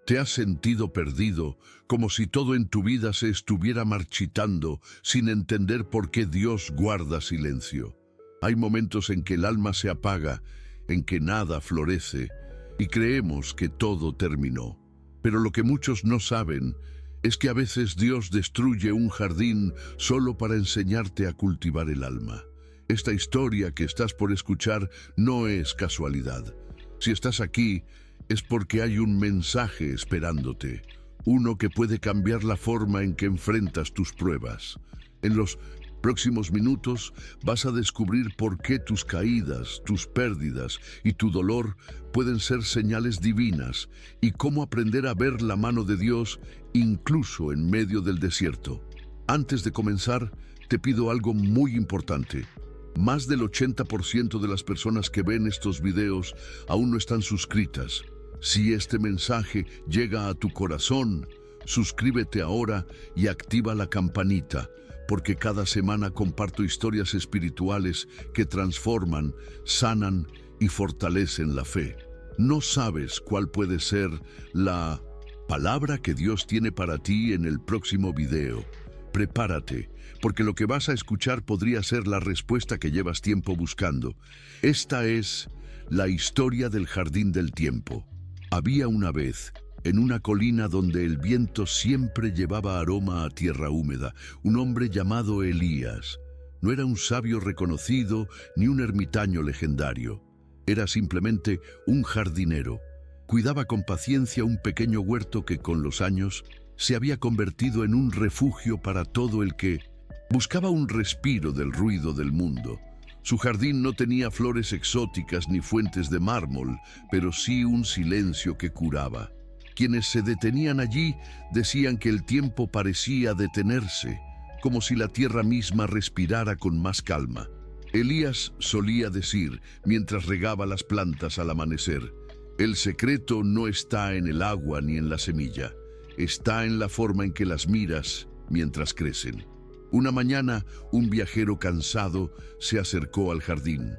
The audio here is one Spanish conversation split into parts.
¿Te has sentido perdido, como si todo en tu vida se estuviera marchitando, sin entender por qué Dios guarda silencio? Hay momentos en que el alma se apaga, en que nada florece, y creemos que todo terminó. Pero lo que muchos no saben es que a veces Dios destruye un jardín solo para enseñarte a cultivar el alma. Esta historia que estás por escuchar no es casualidad. Si estás aquí, es porque hay un mensaje esperándote, uno que puede cambiar la forma en que enfrentas tus pruebas. En los próximos minutos vas a descubrir por qué tus caídas, tus pérdidas y tu dolor pueden ser señales divinas y cómo aprender a ver la mano de Dios incluso en medio del desierto. Antes de comenzar, te pido algo muy importante. Más del 80% de las personas que ven estos videos aún no están suscritas. Si este mensaje llega a tu corazón, suscríbete ahora y activa la campanita, porque cada semana comparto historias espirituales que transforman, sanan y fortalecen la fe. No sabes cuál puede ser la palabra que Dios tiene para ti en el próximo video. Prepárate, porque lo que vas a escuchar podría ser la respuesta que llevas tiempo buscando. Esta es la historia del jardín del tiempo. Había una vez, en una colina donde el viento siempre llevaba aroma a tierra húmeda, un hombre llamado Elías. No era un sabio reconocido ni un ermitaño legendario. Era simplemente un jardinero. Cuidaba con paciencia un pequeño huerto que con los años se había convertido en un refugio para todo el que buscaba un respiro del ruido del mundo. Su jardín no tenía flores exóticas ni fuentes de mármol, pero sí un silencio que curaba. Quienes se detenían allí decían que el tiempo parecía detenerse, como si la tierra misma respirara con más calma. Elías solía decir, mientras regaba las plantas al amanecer, «El secreto no está en el agua ni en la semilla, está en la forma en que las miras mientras crecen». Una mañana, un viajero cansado se acercó al jardín.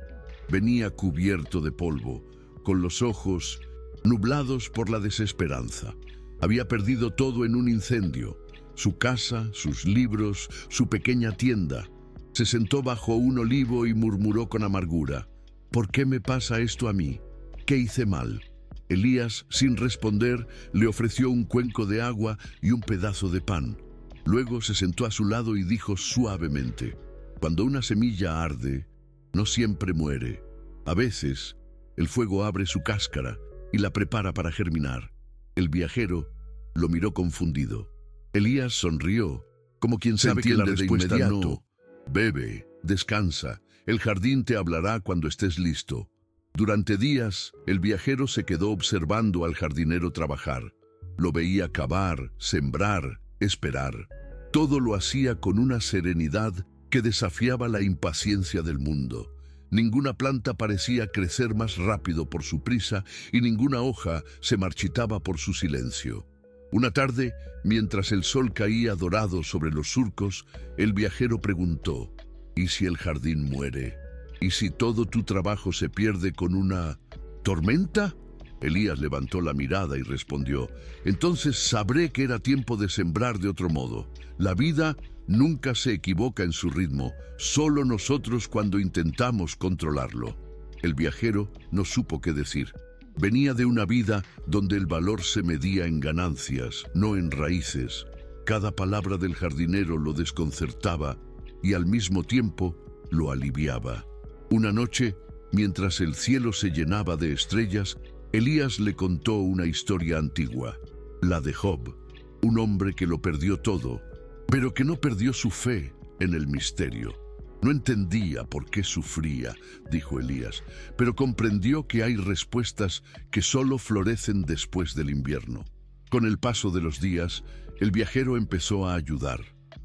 Venía cubierto de polvo, con los ojos nublados por la desesperanza. Había perdido todo en un incendio: su casa, sus libros, su pequeña tienda. Se sentó bajo un olivo y murmuró con amargura: «¿Por qué me pasa esto a mí? ¿Qué hice mal?». Elías, sin responder, le ofreció un cuenco de agua y un pedazo de pan. Luego se sentó a su lado y dijo suavemente: «Cuando una semilla arde, no siempre muere. A veces, el fuego abre su cáscara y la prepara para germinar». El viajero lo miró confundido. Elías sonrió, como quien sabe que la respuesta no. «Bebe, descansa, el jardín te hablará cuando estés listo». Durante días, el viajero se quedó observando al jardinero trabajar. Lo veía cavar, sembrar, esperar. Todo lo hacía con una serenidad que desafiaba la impaciencia del mundo. Ninguna planta parecía crecer más rápido por su prisa y ninguna hoja se marchitaba por su silencio. Una tarde, mientras el sol caía dorado sobre los surcos, el viajero preguntó: «¿Y si el jardín muere? ¿Y si todo tu trabajo se pierde con una tormenta?». Elías levantó la mirada y respondió: «Entonces sabré que era tiempo de sembrar de otro modo. La vida nunca se equivoca en su ritmo, solo nosotros cuando intentamos controlarlo». El viajero no supo qué decir. Venía de una vida donde el valor se medía en ganancias, no en raíces. Cada palabra del jardinero lo desconcertaba y al mismo tiempo lo aliviaba. Una noche, mientras el cielo se llenaba de estrellas, Elías le contó una historia antigua, la de Job, un hombre que lo perdió todo, pero que no perdió su fe en el misterio. «No entendía por qué sufría», dijo Elías, «pero comprendió que hay respuestas que solo florecen después del invierno». Con el paso de los días, el viajero empezó a ayudar.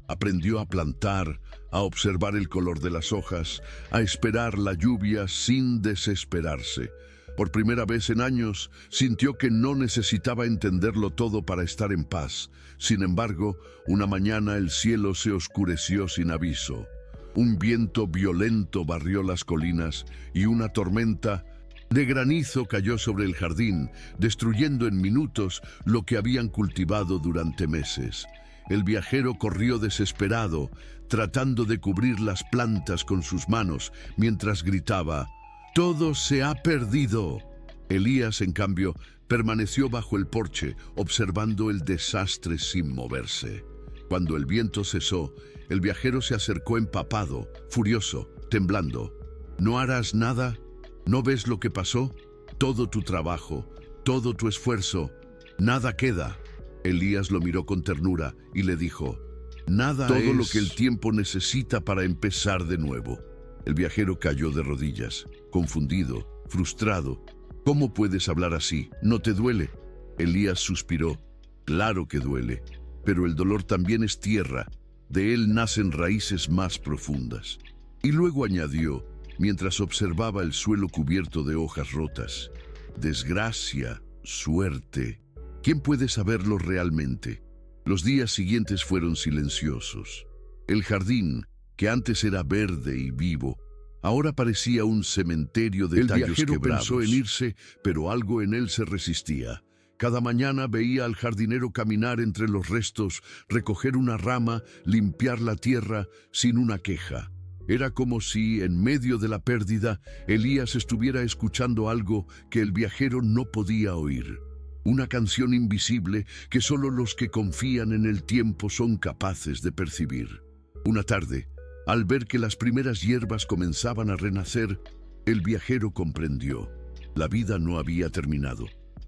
Aprendió a plantar, a observar el color de las hojas, a esperar la lluvia sin desesperarse. Por primera vez en años, sintió que no necesitaba entenderlo todo para estar en paz. Sin embargo, una mañana el cielo se oscureció sin aviso. Un viento violento barrió las colinas y una tormenta De granizo cayó sobre el jardín, destruyendo en minutos lo que habían cultivado durante meses. El viajero corrió desesperado, tratando de cubrir las plantas con sus manos, mientras gritaba: «¡Todo se ha perdido!». Elías, en cambio, permaneció bajo el porche, observando el desastre sin moverse. Cuando el viento cesó, el viajero se acercó empapado, furioso, temblando. «¿No harás nada? ¿No ves lo que pasó? Todo tu trabajo, todo tu esfuerzo, nada queda». Elías lo miró con ternura y le dijo: «Nada todo es lo que el tiempo necesita para empezar de nuevo». El viajero cayó de rodillas, confundido, frustrado. «¿Cómo puedes hablar así? ¿No te duele?». Elías suspiró: «Claro que duele, pero el dolor también es tierra. De él nacen raíces más profundas». Y luego añadió, mientras observaba el suelo cubierto de hojas rotas: «Desgracia, suerte. ¿Quién puede saberlo realmente?». Los días siguientes fueron silenciosos. El jardín, que antes era verde y vivo, ahora parecía un cementerio de tallos quebrados. El viajero pensó en irse, pero algo en él se resistía. Cada mañana veía al jardinero caminar entre los restos, recoger una rama, limpiar la tierra, sin una queja. Era como si, en medio de la pérdida, Elías estuviera escuchando algo que el viajero no podía oír. Una canción invisible que solo los que confían en el tiempo son capaces de percibir. Una tarde, al ver que las primeras hierbas comenzaban a renacer, el viajero comprendió: la vida no había terminado,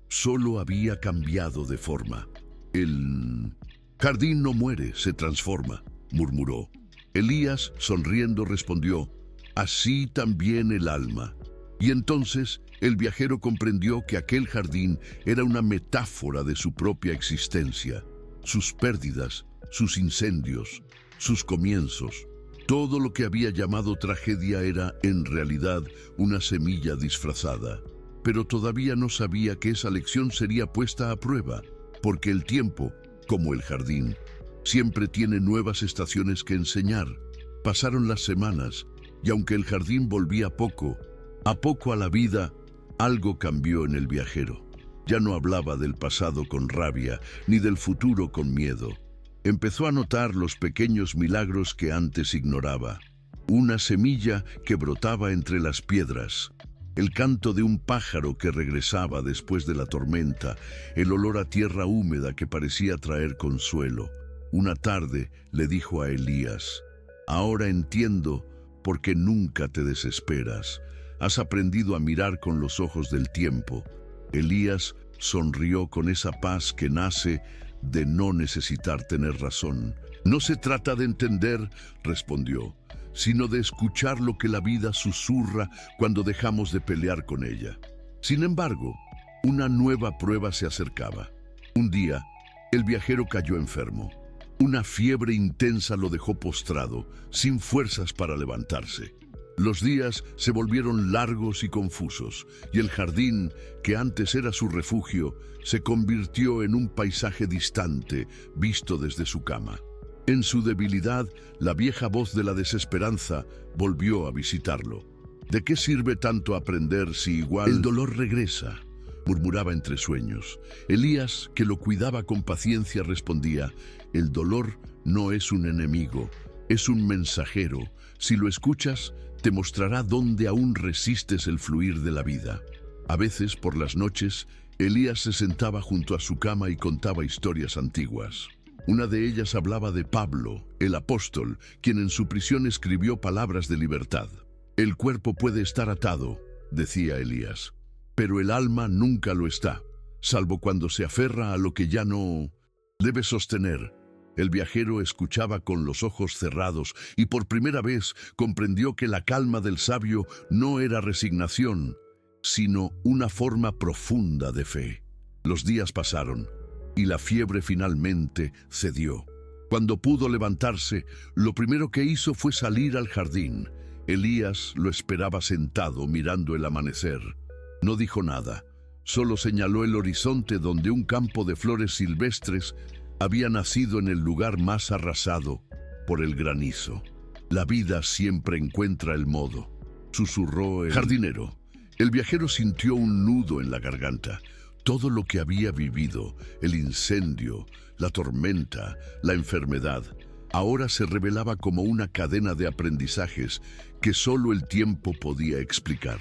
solo había cambiado de forma. «El jardín no muere, se transforma», murmuró. Elías, sonriendo, respondió: «Así también el alma». Y entonces el viajero comprendió que aquel jardín era una metáfora de su propia existencia, sus pérdidas, sus incendios, sus comienzos. Todo lo que había llamado tragedia era, en realidad, una semilla disfrazada. Pero todavía no sabía que esa lección sería puesta a prueba, porque el tiempo, como el jardín, siempre tiene nuevas estaciones que enseñar. Pasaron las semanas, y aunque el jardín volvía poco a la vida, algo cambió en el viajero. Ya no hablaba del pasado con rabia, ni del futuro con miedo. Empezó a notar los pequeños milagros que antes ignoraba. Una semilla que brotaba entre las piedras, el canto de un pájaro que regresaba después de la tormenta, el olor a tierra húmeda que parecía traer consuelo. Una tarde le dijo a Elías: «Ahora entiendo por qué nunca te desesperas. Has aprendido a mirar con los ojos del tiempo». Elías sonrió con esa paz que nace de no necesitar tener razón. «No se trata de entender», respondió, «sino de escuchar lo que la vida susurra cuando dejamos de pelear con ella». Sin embargo, una nueva prueba se acercaba. Un día, el viajero cayó enfermo. Una fiebre intensa lo dejó postrado, sin fuerzas para levantarse. Los días se volvieron largos y confusos, y el jardín, que antes era su refugio, se convirtió en un paisaje distante, visto desde su cama. En su debilidad, la vieja voz de la desesperanza volvió a visitarlo. «¿De qué sirve tanto aprender si igual el dolor regresa?», murmuraba entre sueños. Elías, que lo cuidaba con paciencia, respondía: «El dolor no es un enemigo, es un mensajero. Si lo escuchas, te mostrará dónde aún resistes el fluir de la vida». A veces, por las noches, Elías se sentaba junto a su cama y contaba historias antiguas. Una de ellas hablaba de Pablo, el apóstol, quien en su prisión escribió palabras de libertad. «El cuerpo puede estar atado», decía Elías, «pero el alma nunca lo está, salvo cuando se aferra a lo que ya no debe sostener». El viajero escuchaba con los ojos cerrados y por primera vez comprendió que la calma del sabio no era resignación, sino una forma profunda de fe. Los días pasaron y la fiebre finalmente cedió. Cuando pudo levantarse, lo primero que hizo fue salir al jardín. Elías lo esperaba sentado mirando el amanecer. No dijo nada, solo señaló el horizonte donde un campo de flores silvestres había nacido en el lugar más arrasado por el granizo. «La vida siempre encuentra el modo», susurró el jardinero, El viajero sintió un nudo en la garganta. Todo lo que había vivido, el incendio, la tormenta, la enfermedad, ahora se revelaba como una cadena de aprendizajes que solo el tiempo podía explicar.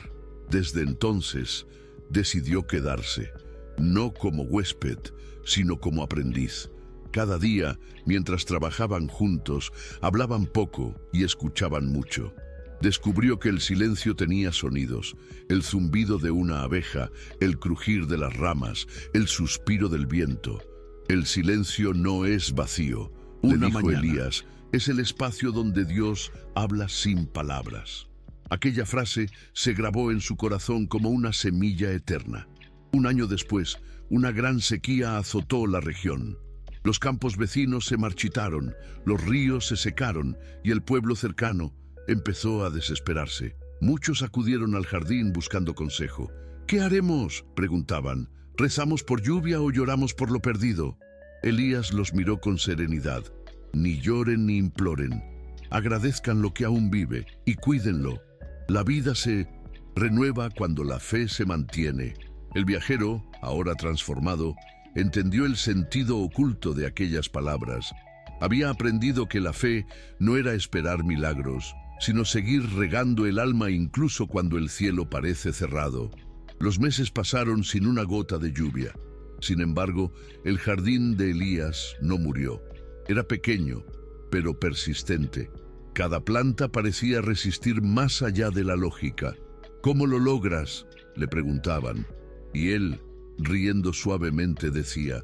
Desde entonces, decidió quedarse, no como huésped, sino como aprendiz. Cada día, mientras trabajaban juntos, hablaban poco y escuchaban mucho. Descubrió que el silencio tenía sonidos, el zumbido de una abeja, el crujir de las ramas, el suspiro del viento. El silencio no es vacío, le dijo Elías, es el espacio donde Dios habla sin palabras. Aquella frase se grabó en su corazón como una semilla eterna. Un año después, una gran sequía azotó la región. Los campos vecinos se marchitaron, los ríos se secaron y el pueblo cercano empezó a desesperarse. Muchos acudieron al jardín buscando consejo. ¿Qué haremos?, preguntaban. ¿Rezamos por lluvia o lloramos por lo perdido? Elías los miró con serenidad. Ni lloren ni imploren. Agradezcan lo que aún vive y cuídenlo. La vida se renueva cuando la fe se mantiene. El viajero, ahora transformado, entendió el sentido oculto de aquellas palabras. Había aprendido que la fe no era esperar milagros, sino seguir regando el alma incluso cuando el cielo parece cerrado. Los meses pasaron sin una gota de lluvia. Sin embargo, el jardín de Elías no murió. Era pequeño, pero persistente. Cada planta parecía resistir más allá de la lógica. ¿Cómo lo logras?, le preguntaban. Y él, riendo suavemente, decía,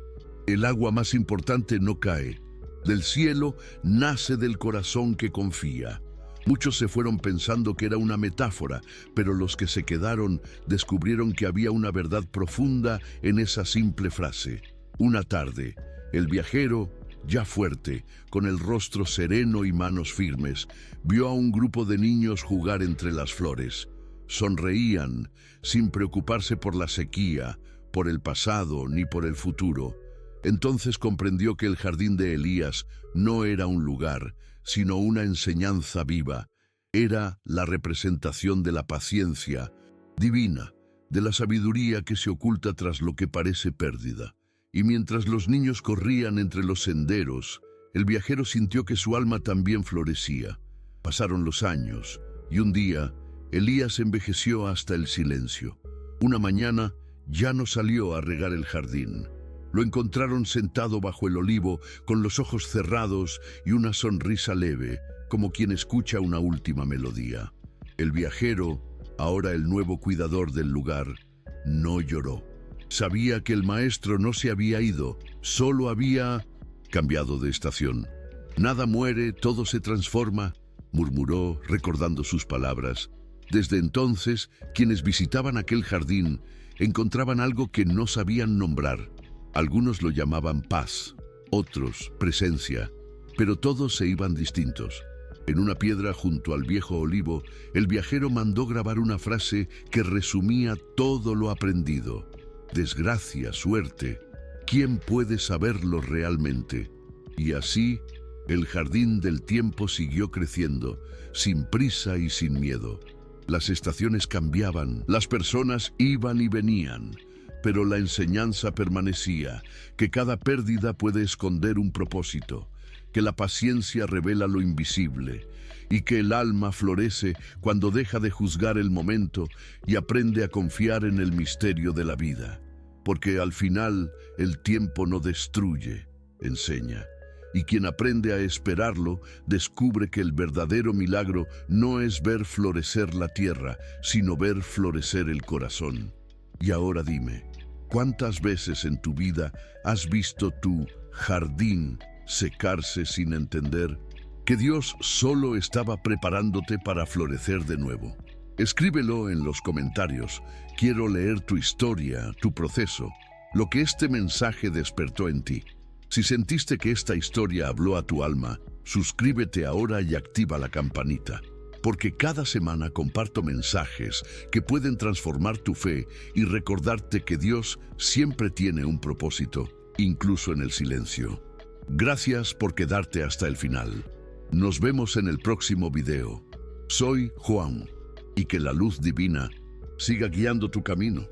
el agua más importante no cae. Del cielo nace del corazón que confía. Muchos se fueron pensando que era una metáfora, pero los que se quedaron descubrieron que había una verdad profunda en esa simple frase. Una tarde, el viajero, ya fuerte, con el rostro sereno y manos firmes, vio a un grupo de niños jugar entre las flores. Sonreían, sin preocuparse por la sequía, por el pasado ni por el futuro. Entonces comprendió que el jardín de Elías no era un lugar, sino una enseñanza viva. Era la representación de la paciencia divina, de la sabiduría que se oculta tras lo que parece pérdida. Y mientras los niños corrían entre los senderos, el viajero sintió que su alma también florecía. Pasaron los años, y un día, Elías envejeció hasta el silencio. Una mañana, ya no salió a regar el jardín. Lo encontraron sentado bajo el olivo, con los ojos cerrados y una sonrisa leve, como quien escucha una última melodía. El viajero, ahora el nuevo cuidador del lugar, no lloró. Sabía que el maestro no se había ido, solo había cambiado de estación. Nada muere, todo se transforma, murmuró, recordando sus palabras. Desde entonces, quienes visitaban aquel jardín encontraban algo que no sabían nombrar. Algunos lo llamaban paz, otros presencia, pero todos se iban distintos. En una piedra junto al viejo olivo, el viajero mandó grabar una frase que resumía todo lo aprendido. Desgracia, suerte, ¿quién puede saberlo realmente? Y así, el jardín del tiempo siguió creciendo, sin prisa y sin miedo. Las estaciones cambiaban, las personas iban y venían, pero la enseñanza permanecía, que cada pérdida puede esconder un propósito, que la paciencia revela lo invisible y que el alma florece cuando deja de juzgar el momento y aprende a confiar en el misterio de la vida. Porque al final el tiempo no destruye, enseña. Y quien aprende a esperarlo descubre que el verdadero milagro no es ver florecer la tierra, sino ver florecer el corazón. Y ahora dime, ¿cuántas veces en tu vida has visto tu jardín secarse sin entender que Dios solo estaba preparándote para florecer de nuevo? Escríbelo en los comentarios. Quiero leer tu historia, tu proceso, lo que este mensaje despertó en ti. Si sentiste que esta historia habló a tu alma, suscríbete ahora y activa la campanita, porque cada semana comparto mensajes que pueden transformar tu fe y recordarte que Dios siempre tiene un propósito, incluso en el silencio. Gracias por quedarte hasta el final. Nos vemos en el próximo video. Soy Juan, y que la luz divina siga guiando tu camino.